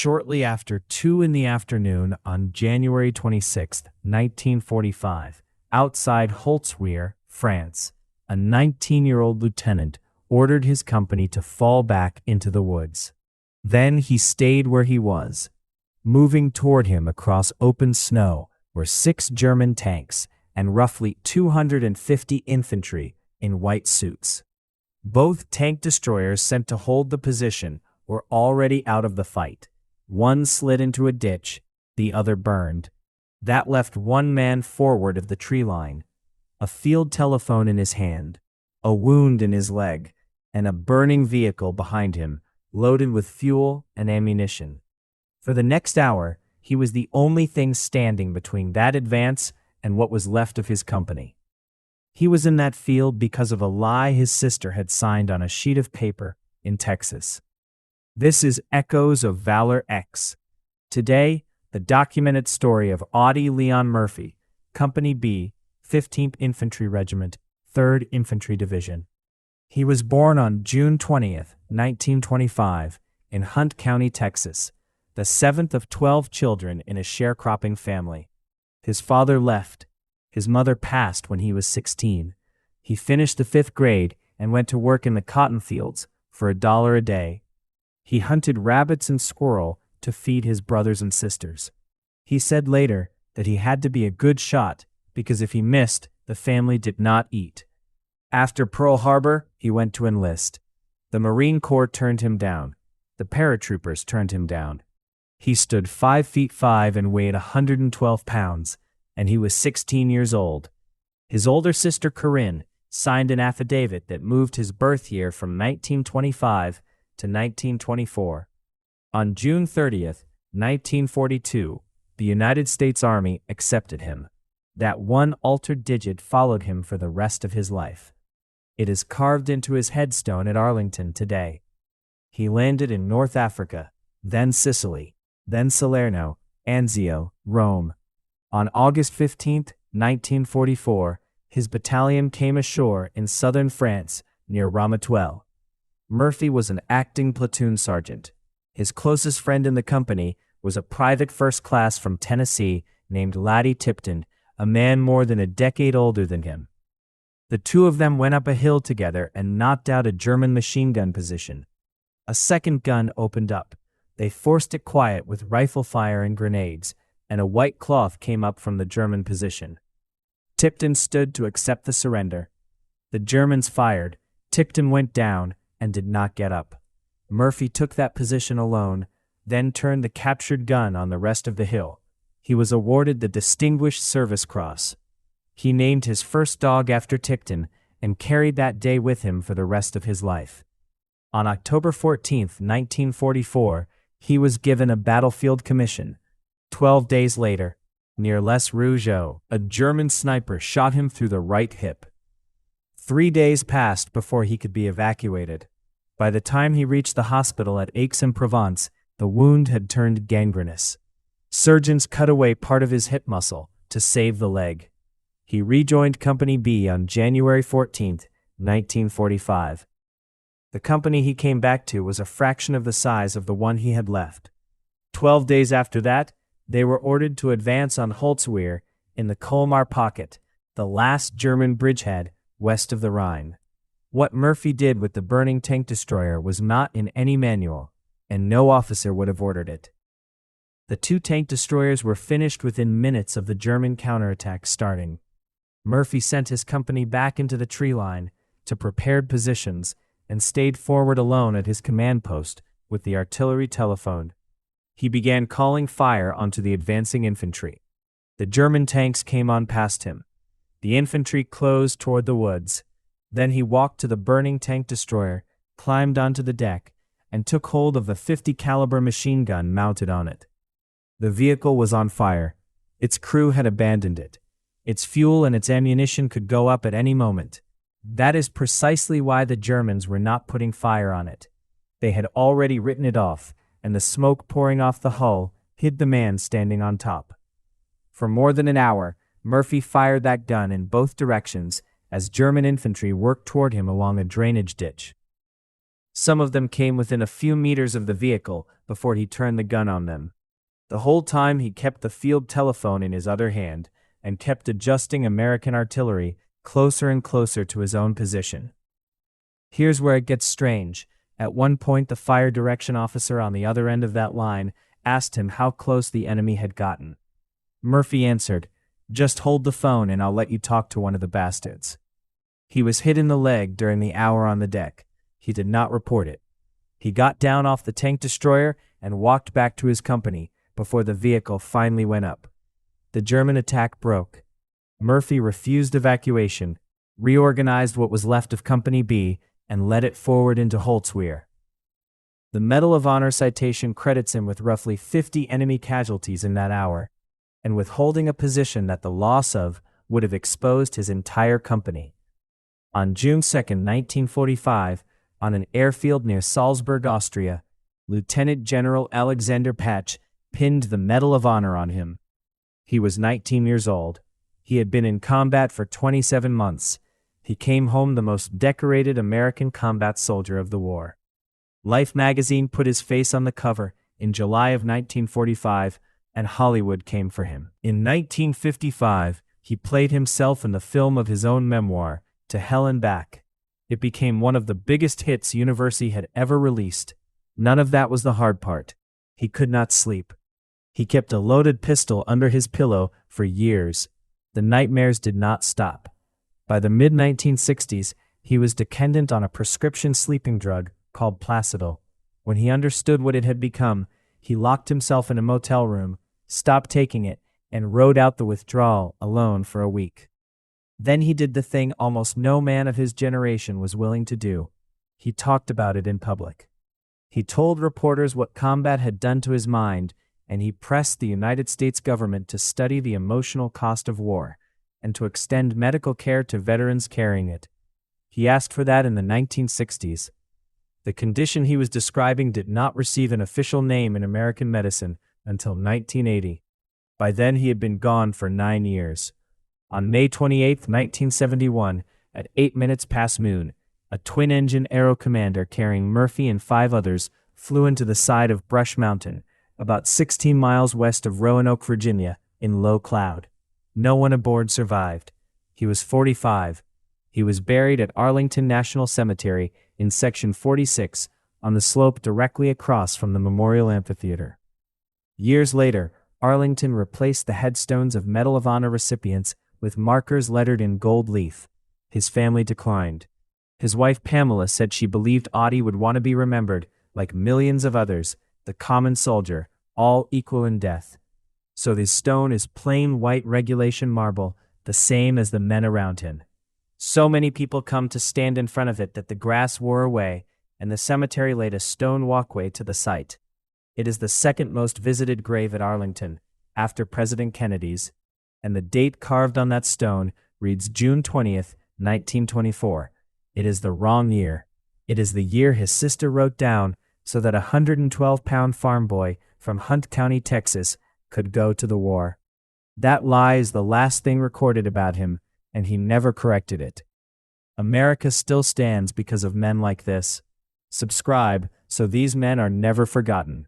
shortly after 2 in the afternoon on January 26, 1945, outside Holtzwihr, France, a 19-year-old lieutenant ordered his company to fall back into the woods. Then he stayed where he was. Moving toward him across open snow were 6 German tanks and roughly 250 infantry in white suits. Both tank destroyers sent to hold the position were already out of the fight. One slid into a ditch, the other burned. That left one man forward of the tree line, a field telephone in his hand, a wound in his leg, and a burning vehicle behind him, loaded with fuel and ammunition. For the next hour, he was the only thing standing between that advance and what was left of his company. He was in that field because of a lie his sister had signed on a sheet of paper in Texas. This is Echoes of Valor X. Today, the documented story of Audie Murphy, Company B, 15th Infantry Regiment, 3rd Infantry Division. He was born on June 20th, 1925, in Hunt County, Texas, the 7th of 12 children in a sharecropping family. His father left. His mother passed when he was 16. He finished the 5th grade and went to work in the cotton fields for $1 a day. He hunted rabbits and squirrel to feed his brothers and sisters. He said later that he had to be a good shot because if he missed, the family did not eat. After Pearl Harbor, he went to enlist. The Marine Corps turned him down. The paratroopers turned him down. He stood 5 feet 5 and weighed 112 pounds, and he was 16 years old. His older sister Corinne signed an affidavit that moved his birth year from 1925 to 1924. On June 30th, 1942, the United States Army accepted him. That one altered digit followed him for the rest of his life. It is carved into his headstone at Arlington today. He landed in North Africa, then Sicily, then Salerno, Anzio, Rome. On August 15, 1944, his battalion came ashore in southern France near Ramatuelle. Murphy was an acting platoon sergeant. His closest friend in the company was a private first class from Tennessee named Laddie Tipton, a man more than a decade older than him. The two of them went up a hill together and knocked out a German machine gun position. A second gun opened up. They forced it quiet with rifle fire and grenades, and a white cloth came up from the German position. Tipton stood to accept the surrender. The Germans fired. Tipton went down and did not get up. Murphy took that position alone, then turned the captured gun on the rest of the hill. He was awarded the Distinguished Service Cross. He named his first dog after Tipton and carried that day with him for the rest of his life. On October 14, 1944, he was given a battlefield commission. 12 days later, near Les Rougeaux, a German sniper shot him through the right hip. 3 days passed before he could be evacuated. By the time he reached the hospital at Aix-en-Provence, the wound had turned gangrenous. Surgeons cut away part of his hip muscle to save the leg. He rejoined Company B on January 14, 1945. The company he came back to was a fraction of the size of the one he had left. 12 days after that, they were ordered to advance on Holtzwihr in the Colmar pocket, the last German bridgehead west of the Rhine. What Murphy did with the burning tank destroyer was not in any manual, and no officer would have ordered it. The 2 tank destroyers were finished within minutes of the German counterattack starting. Murphy sent his company back into the tree line to prepared positions and stayed forward alone at his command post with the artillery telephoned. He began calling fire onto the advancing infantry. The German tanks came on past him. The infantry closed toward the woods. Then he walked to the burning tank destroyer, climbed onto the deck, and took hold of the .50 caliber machine gun mounted on it. The vehicle was on fire. Its crew had abandoned it. Its fuel and its ammunition could go up at any moment. That is precisely why the Germans were not putting fire on it. They had already written it off, and the smoke pouring off the hull hid the man standing on top. For more than an hour, Murphy fired that gun in both directions as German infantry worked toward him along a drainage ditch. Some of them came within a few meters of the vehicle before he turned the gun on them. The whole time he kept the field telephone in his other hand and kept adjusting American artillery closer and closer to his own position. Here's where it gets strange. At one point, the fire direction officer on the other end of that line asked him how close the enemy had gotten. Murphy answered, "Just hold the phone and I'll let you talk to one of the bastards." He was hit in the leg during the hour on the deck. He did not report it. He got down off the tank destroyer and walked back to his company before the vehicle finally went up. The German attack broke. Murphy refused evacuation, reorganized what was left of Company B, and led it forward into Holtzwihr. The Medal of Honor citation credits him with roughly 50 enemy casualties in that hour, and with holding a position that the loss of would have exposed his entire company. On June 2, 1945, on an airfield near Salzburg, Austria, Lieutenant General Alexander Patch pinned the Medal of Honor on him. He was 19 years old. He had been in combat for 27 months. He came home the most decorated American combat soldier of the war. Life magazine put his face on the cover in July of 1945, and Hollywood came for him. In 1955, he played himself in the film of his own memoir, To Hell and Back. It became one of the biggest hits University had ever released. None of that was the hard part. He could not sleep. He kept a loaded pistol under his pillow for years. The nightmares did not stop. By the mid-1960s, he was dependent on a prescription sleeping drug called Placidol. When he understood what it had become, he locked himself in a motel room, stopped taking it, and rode out the withdrawal alone for a week. Then he did the thing almost no man of his generation was willing to do. He talked about it in public. He told reporters what combat had done to his mind, and he pressed the United States government to study the emotional cost of war and to extend medical care to veterans carrying it. He asked for that in the 1960s. The condition he was describing did not receive an official name in American medicine until 1980. By then he had been gone for 9 years. On May 28, 1971, at 8 minutes past noon, a twin-engine Aero Commander carrying Murphy and 5 others flew into the side of Brush Mountain, about 16 miles west of Roanoke, Virginia, in low cloud. No one aboard survived. He was 45. He was buried at Arlington National Cemetery in Section 46 on the slope directly across from the Memorial Amphitheater. Years later, Arlington replaced the headstones of Medal of Honor recipients with markers lettered in gold leaf. His family declined. His wife Pamela said she believed Audie would want to be remembered, like millions of others, the common soldier, all equal in death. So this stone is plain white regulation marble, the same as the men around him. So many people come to stand in front of it that the grass wore away, and the cemetery laid a stone walkway to the site. It is the second most visited grave at Arlington, after President Kennedy's, and the date carved on that stone reads June 20th, 1924. It is the wrong year. It is the year his sister wrote down so that a 112-pound farm boy from Hunt County, Texas, could go to the war. That lie is the last thing recorded about him, and he never corrected it. America still stands because of men like this. Subscribe so these men are never forgotten.